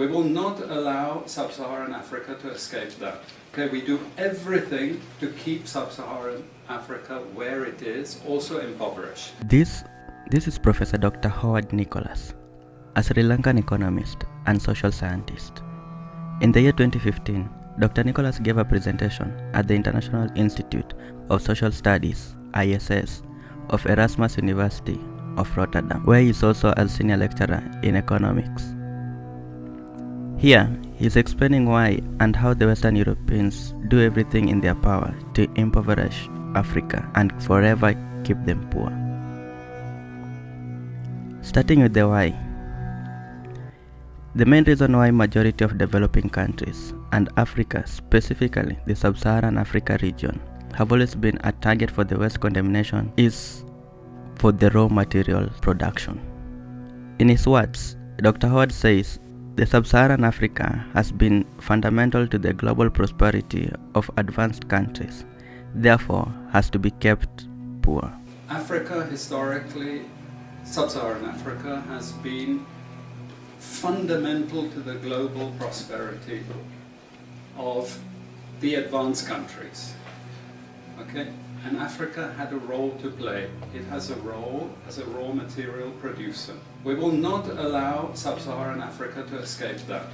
We will not allow Sub-Saharan Africa to escape that. Okay, we do everything to keep Sub-Saharan Africa where it is, also impoverished. This is Professor Dr. Howard Nicholas, a Sri Lankan economist and social scientist. In the year 2015, Dr. Nicholas gave a presentation at the International Institute of Social Studies, ISS, of Erasmus University of Rotterdam, where he is also a senior lecturer in economics. Here, he is explaining why and how the Western Europeans do everything in their power to impoverish Africa and forever keep them poor. Starting with the why. The main reason why majority of developing countries, and Africa, specifically the Sub-Saharan Africa region, have always been a target for the West condemnation is for the raw material production. In his words, Dr. Howard says, the Sub-Saharan Africa has been fundamental to the global prosperity of advanced countries, therefore has to be kept poor. Africa historically, Sub-Saharan Africa has been fundamental to the global prosperity of the advanced countries. Okay? And Africa had a role to play. It has a role as a raw material producer. We will not allow Sub-Saharan Africa to escape that.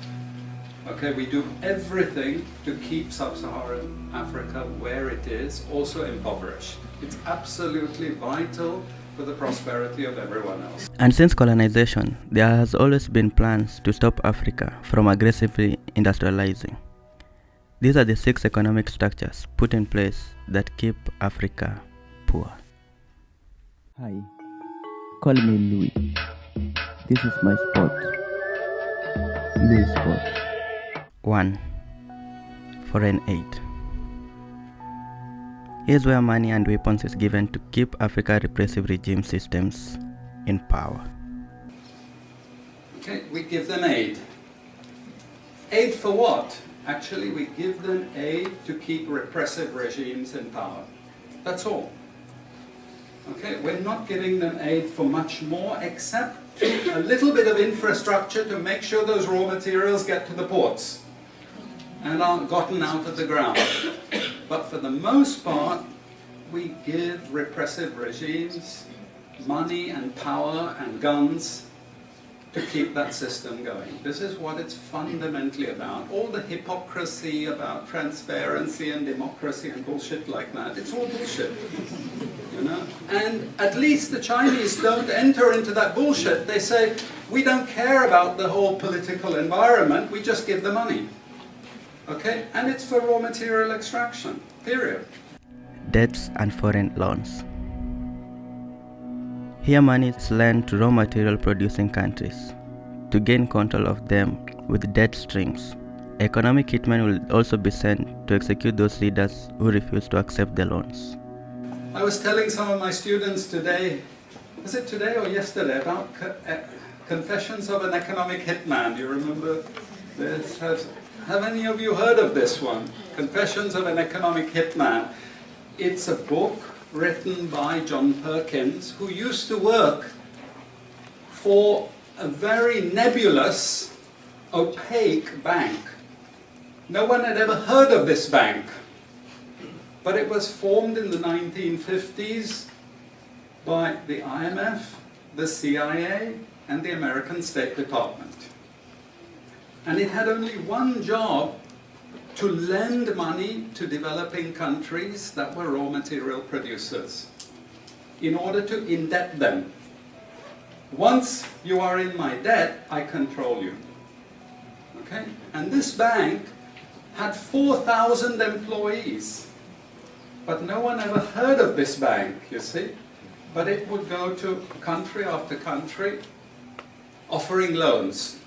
Okay, we do everything to keep Sub-Saharan Africa where it is, also impoverished. It's absolutely vital for the prosperity of everyone else. And since colonization, there has always been plans to stop Africa from aggressively industrializing. These are the 6 economic structures put in place that keep Africa poor. Hi, call me Louis. This is my spot. Louis spot. 1. Foreign aid. Here's where money and weapons is given to keep Africa repressive regime systems in power. Okay, we give them aid. Aid for what? Actually, we give them aid to keep repressive regimes in power. That's all. Okay, we're not giving them aid for much more except a little bit of infrastructure to make sure those raw materials get to the ports and aren't gotten out of the ground. But for the most part, we give repressive regimes money and power and guns to keep that system going. This is what it's fundamentally about. All the hypocrisy about transparency and democracy and bullshit like that, it's all bullshit. You know? And at least the Chinese don't enter into that bullshit. They say, we don't care about the whole political environment, we just give the money. Okay? And it's for raw material extraction, period. Debts and foreign loans. Here money is lent to raw material producing countries to gain control of them with debt strings. Economic hitmen will also be sent to execute those leaders who refuse to accept the loans. I was telling some of my students today, was it today or yesterday, about Confessions of an Economic Hitman. Do you remember this? Have any of you heard of this one? Confessions of an Economic Hitman. It's a book written by John Perkins, who used to work for a very nebulous, opaque bank. No one had ever heard of this bank, but it was formed in the 1950s by the IMF, the CIA, and the American State Department. And it had only one job: to lend money to developing countries that were raw material producers in order to indebt them. Once you are in my debt, I control you. Okay? And this bank had 4,000 employees. But no one ever heard of this bank, you see. But it would go to country after country offering loans.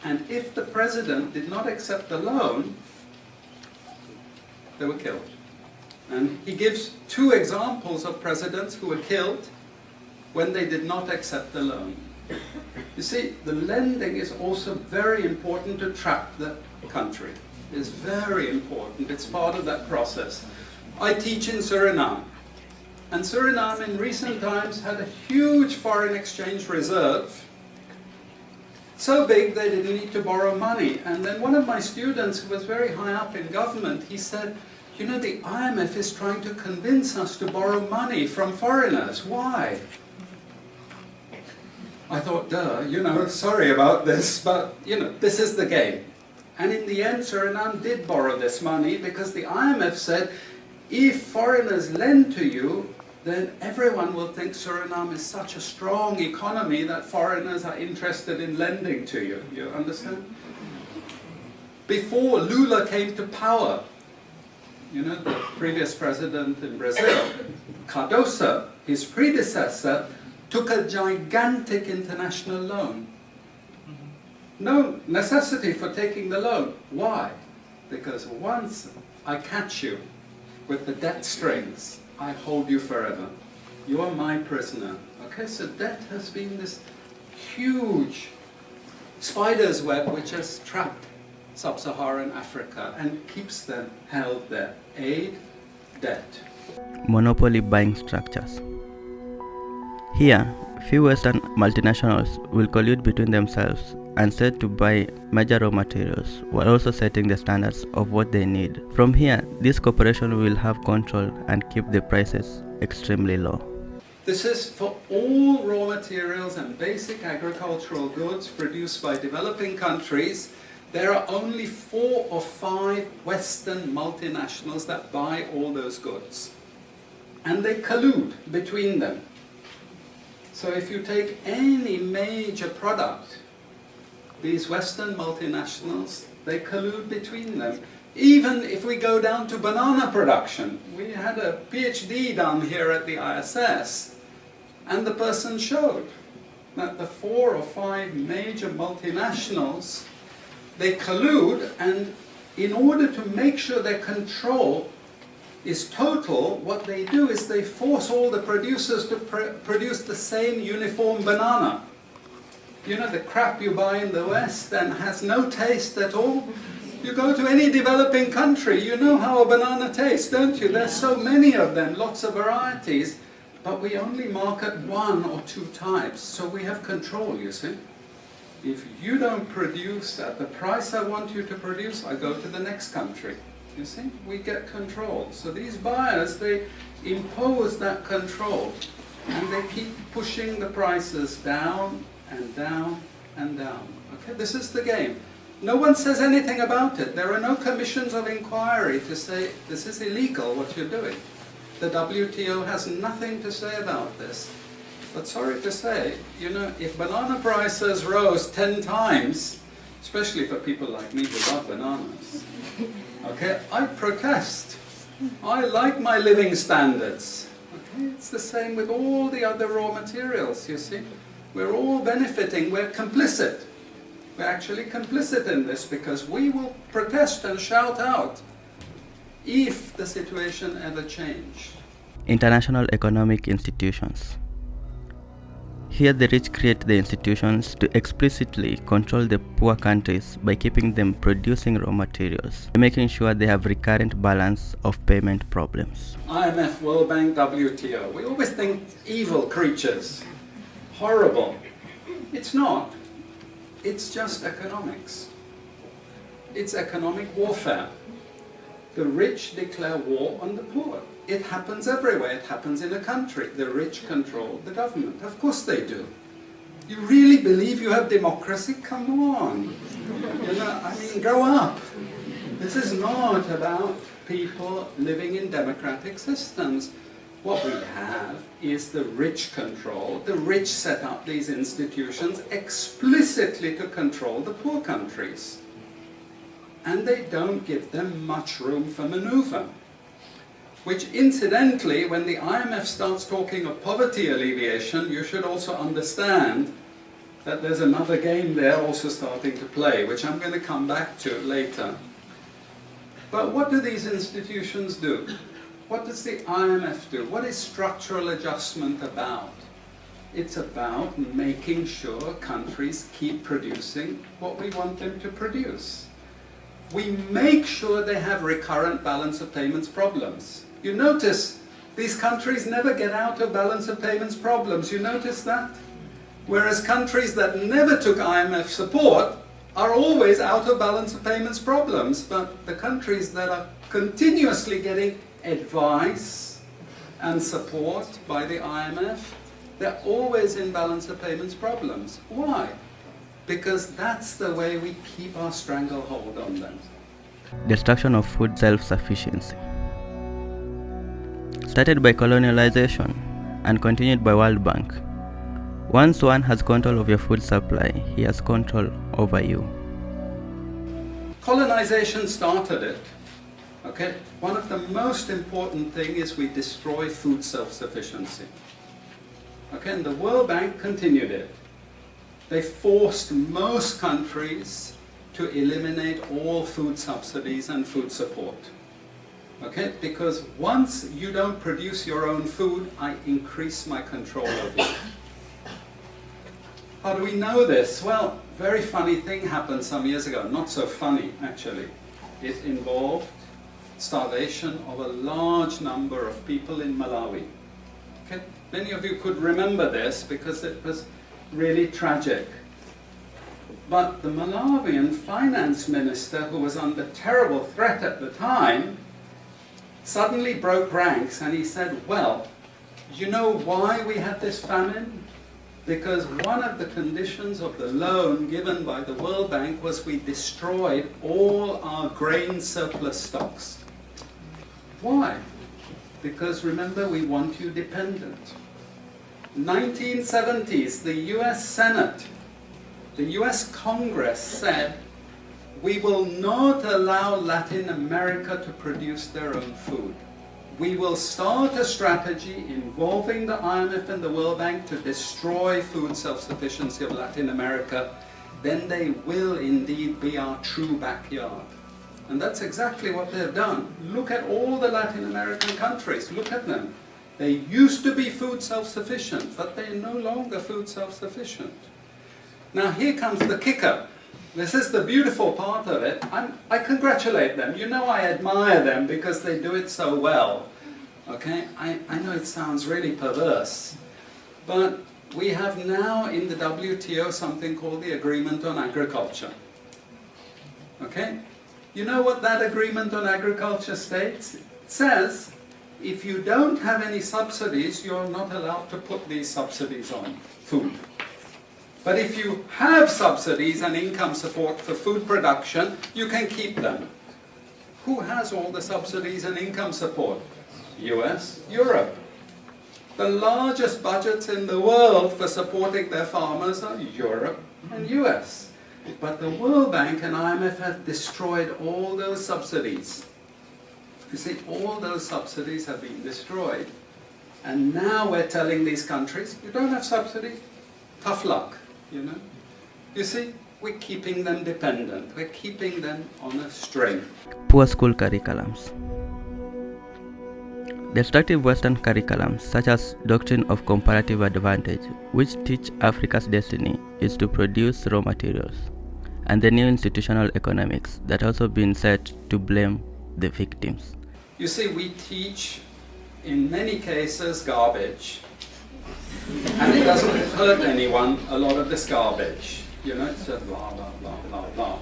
And if the president did not accept the loan, they were killed. And he gives 2 examples of presidents who were killed when they did not accept the loan. You see, the lending is also very important to trap the country. It's very important. It's part of that process. I teach in Suriname. And Suriname in recent times had a huge foreign exchange reserve. So big they didn't need to borrow money. And then one of my students who was very high up in government, he said, you know, the IMF is trying to convince us to borrow money from foreigners. Why? I thought, duh, you know, sorry about this, but, you know, this is the game. And in the end, Suriname did borrow this money because the IMF said, if foreigners lend to you, then everyone will think Suriname is such a strong economy that foreigners are interested in lending to you. You understand? Before Lula came to power, you know, the previous president in Brazil, Cardoso, his predecessor, took a gigantic international loan. No necessity for taking the loan. Why? Because once I catch you with the debt strings, I hold you forever. You are my prisoner. Okay, so debt has been this huge spider's web which has trapped sub-Saharan Africa and keeps them held there. Aid, debt. Monopoly buying structures. Here, few Western multinationals will collude between themselves and set to buy major raw materials while also setting the standards of what they need. From here, this corporation will have control and keep the prices extremely low. This is for all raw materials and basic agricultural goods produced by developing countries. There are only 4 or 5 Western multinationals that buy all those goods. And they collude between them. So if you take any major product, these Western multinationals, they collude between them. Even if we go down to banana production, we had a PhD down here at the ISS, and the person showed that the 4 or 5 major multinationals, they collude, and in order to make sure their control is total, what they do is they force all the producers to produce the same uniform banana. You know, the crap you buy in the West and has no taste at all. You go to any developing country, you know how a banana tastes, don't you? There's so many of them, lots of varieties, but we only market 1 or 2 types, so we have control, you see. If you don't produce at the price I want you to produce, I go to the next country. You see, we get control. So these buyers, they impose that control, and they keep pushing the prices down and down and down. Okay, this is the game. No one says anything about it. There are no commissions of inquiry to say, this is illegal, what you're doing. The WTO has nothing to say about this. But sorry to say, you know, if banana prices rose 10 times, especially for people like me who love bananas, okay, I protest. I like my living standards. Okay, it's the same with all the other raw materials, you see. We're all benefiting, we're complicit. We're actually complicit in this because we will protest and shout out if the situation ever changed. International economic institutions. Here the rich create the institutions to explicitly control the poor countries by keeping them producing raw materials, making sure they have recurrent balance of payment problems. IMF, World Bank, WTO. We always think evil creatures, horrible. It's not. It's just economics. It's economic warfare. The rich declare war on the poor. It happens everywhere. It happens in a country. The rich control the government. Of course they do. You really believe you have democracy? Come on. You know, I mean, grow up. This is not about people living in democratic systems. What we have is the rich control. The rich set up these institutions explicitly to control the poor countries. And they don't give them much room for maneuver. Which incidentally, when the IMF starts talking of poverty alleviation, you should also understand that there's another game there also starting to play, which I'm going to come back to later. But what do these institutions do? What does the IMF do? What is structural adjustment about? It's about making sure countries keep producing what we want them to produce. We make sure they have recurrent balance of payments problems. You notice these countries never get out of balance of payments problems. You notice that? Whereas countries that never took IMF support are always out of balance of payments problems. But the countries that are continuously getting advice and support by the IMF, they're always in balance of payments problems. Why? Because that's the way we keep our stranglehold on them. Destruction of food self-sufficiency. Started by colonialization and continued by World Bank. Once one has control of your food supply, he has control over you. Colonization started it. Okay? One of the most important things is we destroy food self-sufficiency. Okay? And the World Bank continued it. They forced most countries to eliminate all food subsidies and food support. Okay? Because once you don't produce your own food, I increase my control over you. How do we know this? Well, very funny thing happened some years ago. Not so funny, actually. It involved starvation of a large number of people in Malawi. Okay? Many of you could remember this because it was really tragic. But the Malawian finance minister, who was under terrible threat at the time, suddenly broke ranks and he said, well, you know why we had this famine? Because one of the conditions of the loan given by the World Bank was we destroyed all our grain surplus stocks. Why? Because remember, we want you dependent. 1970s, the US Senate, the US Congress said, we will not allow Latin America to produce their own food. We will start a strategy involving the IMF and the World Bank to destroy food self-sufficiency of Latin America. Then they will indeed be our true backyard. And that's exactly what they've done. Look at all the Latin American countries. Look at them. They used to be food self-sufficient, but they're no longer food self-sufficient. Now here comes the kicker. This is the beautiful part of it. I congratulate them. You know, I admire them because they do it so well. Okay? I know it sounds really perverse, but we have now in the WTO something called the Agreement on Agriculture. Okay? You know what that Agreement on Agriculture states? It says, if you don't have any subsidies, you're not allowed to put these subsidies on food. But if you have subsidies and income support for food production, you can keep them. Who has all the subsidies and income support? US, Europe. The largest budgets in the world for supporting their farmers are Europe and US. But the World Bank and IMF have destroyed all those subsidies. You see, all those subsidies have been destroyed. And now we're telling these countries, you don't have subsidies, tough luck. You know? You see, we're keeping them dependent. We're keeping them on a string. Poor school curriculums. Destructive Western curriculums, such as Doctrine of Comparative Advantage, which teach Africa's destiny is to produce raw materials, and the new institutional economics that also been set to blame the victims. You see, we teach, in many cases, garbage. And it doesn't hurt anyone, a lot of this garbage. You know, it's just blah, blah, blah, blah, blah.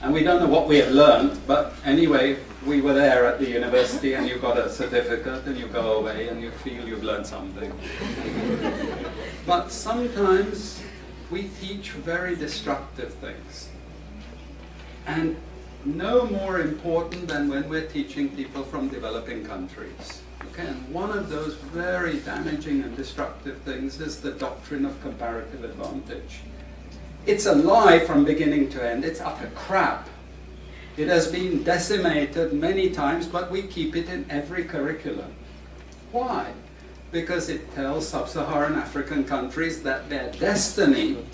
And we don't know what we have learned, but anyway, we were there at the university and you got a certificate and you go away and you feel you've learned something. But sometimes we teach very destructive things. And no more important than when we're teaching people from developing countries. Okay, and one of those very damaging and destructive things is the doctrine of comparative advantage. It's a lie from beginning to end. It's utter crap. It has been decimated many times, but we keep it in every curriculum. Why? Because it tells sub-Saharan African countries that their destiny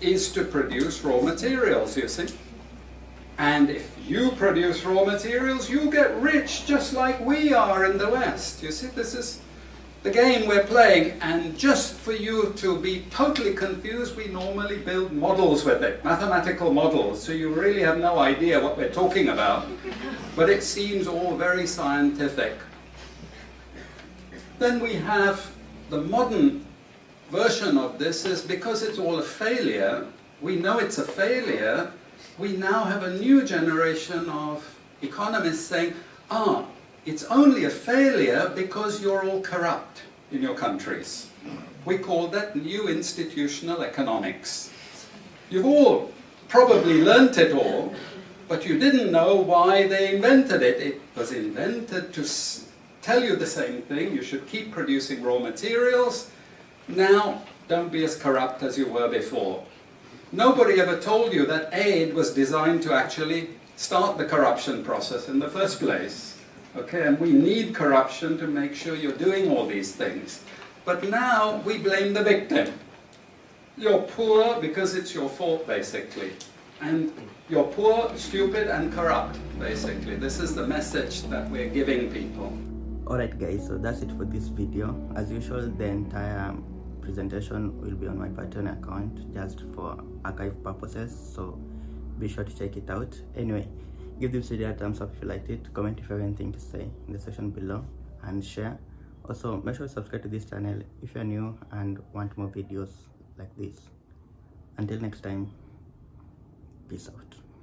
is to produce raw materials, you see. And if you produce raw materials, you get rich just like we are in the West. You see, this is the game we're playing. And just for you to be totally confused, we normally build models with it, mathematical models, so you really have no idea what we're talking about. But it seems all very scientific. Then we have the modern version of this is because it's all a failure, we know it's a failure, we now have a new generation of economists saying, it's only a failure because you're all corrupt in your countries. We call that new institutional economics. You've all probably learnt it all, but you didn't know why they invented it. It was invented to tell you the same thing. You should keep producing raw materials. Now, don't be as corrupt as you were before. Nobody ever told you that aid was designed to actually start the corruption process in the first place. Okay, and we need corruption to make sure you're doing all these things. But now we blame the victim. You're poor because it's your fault, basically. And you're poor, stupid, and corrupt, basically. This is the message that we're giving people. Alright guys, so that's it for this video. As usual, the entire presentation will be on my Patreon account just for archive purposes, so be sure to check it out. Anyway, give this video a thumbs up if you liked it, comment if you have anything to say in the section below, and share. Also, make sure to subscribe to this channel if you're new and want more videos like this. Until next time, peace out.